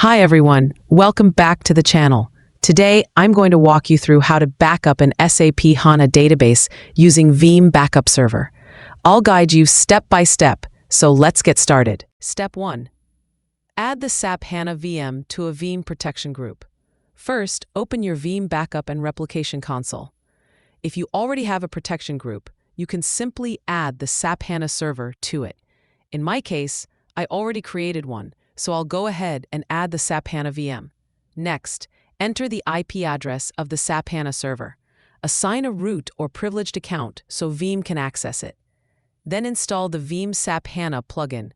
Hi everyone, welcome back to the channel. Today, I'm going to walk you through how to back up an SAP HANA database using Veeam Backup Server. I'll guide you step by step, so let's get started. Step 1. Add the SAP HANA VM to a Veeam protection group. First, open your Veeam Backup and Replication console. If you already have a protection group, you can simply add the SAP HANA server to it. In my case, I already created one, so I'll go ahead and add the SAP HANA VM. Next, enter the IP address of the SAP HANA server. Assign a root or privileged account so Veeam can access it. Then install the Veeam SAP HANA plugin.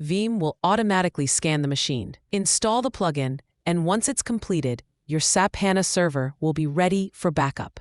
Veeam will automatically scan the machine. Install the plugin, and once it's completed, your SAP HANA server will be ready for backup.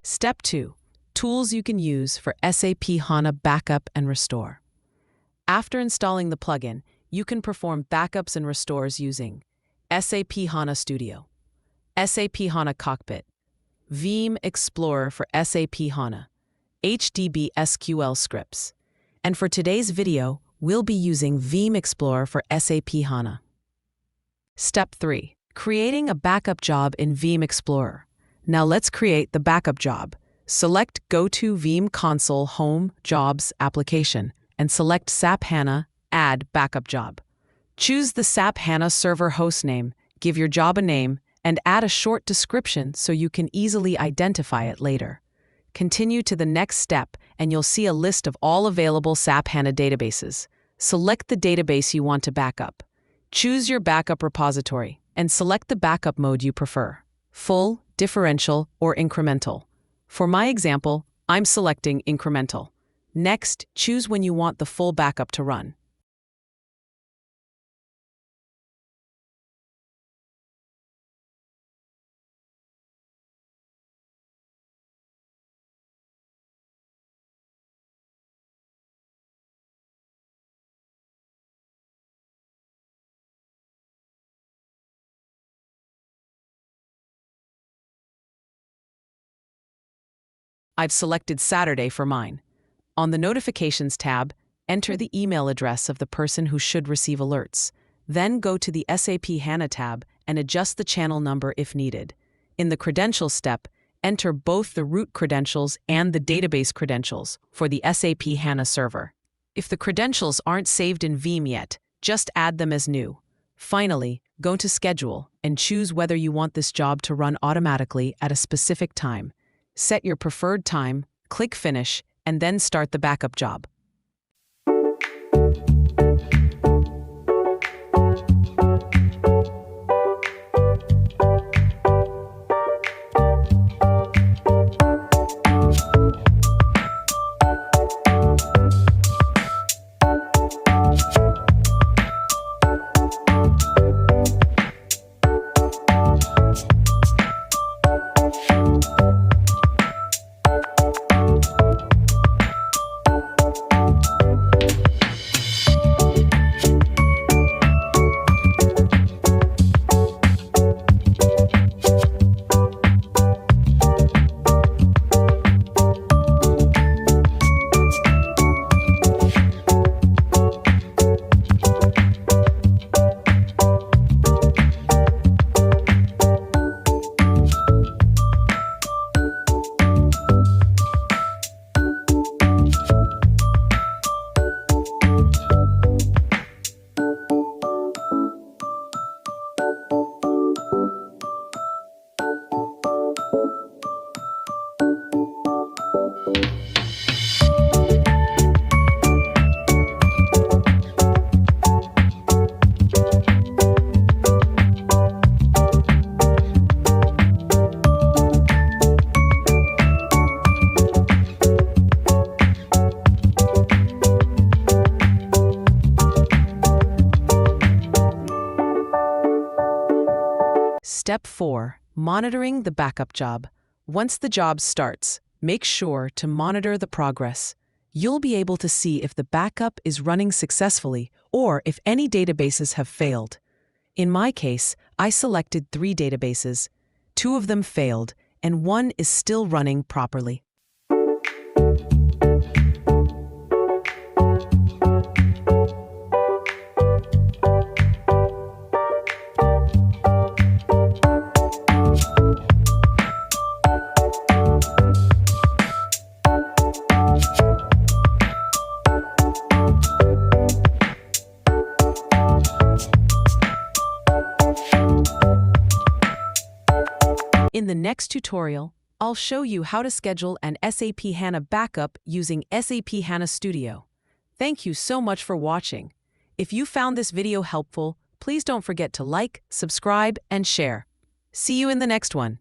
Step 2. Tools you can use for SAP HANA Backup and Restore. After installing the plugin, you can perform backups and restores using SAP HANA Studio, SAP HANA Cockpit, Veeam Explorer for SAP HANA, HDB SQL scripts. And for today's video, we'll be using Veeam Explorer for SAP HANA. Step 3. Creating a backup job in Veeam Explorer. Now let's create the backup job. Select Go to Veeam Console Home Jobs application and select SAP HANA Add Backup Job. Choose the SAP HANA server hostname, give your job a name, and add a short description so you can easily identify it later. Continue to the next step and you'll see a list of all available SAP HANA databases. Select the database you want to backup. Choose your backup repository and select the backup mode you prefer: full, differential, or incremental. For my example, I'm selecting incremental. Next, choose when you want the full backup to run. I've selected Saturday for mine. On the Notifications tab, enter the email address of the person who should receive alerts. Then go to the SAP HANA tab and adjust the channel number if needed. In the Credentials step, enter both the root credentials and the database credentials for the SAP HANA server. If the credentials aren't saved in Veeam yet, just add them as new. Finally, go to Schedule and choose whether you want this job to run automatically at a specific time. Set your preferred time, click Finish, and then start the backup job. Step 4. Monitoring the backup job. Once the job starts, make sure to monitor the progress. You'll be able to see if the backup is running successfully or if any databases have failed. In my case, I selected 3 databases. 2 of them failed, and 1 is still running properly. In the next tutorial, I'll show you how to schedule an SAP HANA backup using SAP HANA Studio. Thank you so much for watching. If you found this video helpful, please don't forget to like, subscribe, and share. See you in the next one.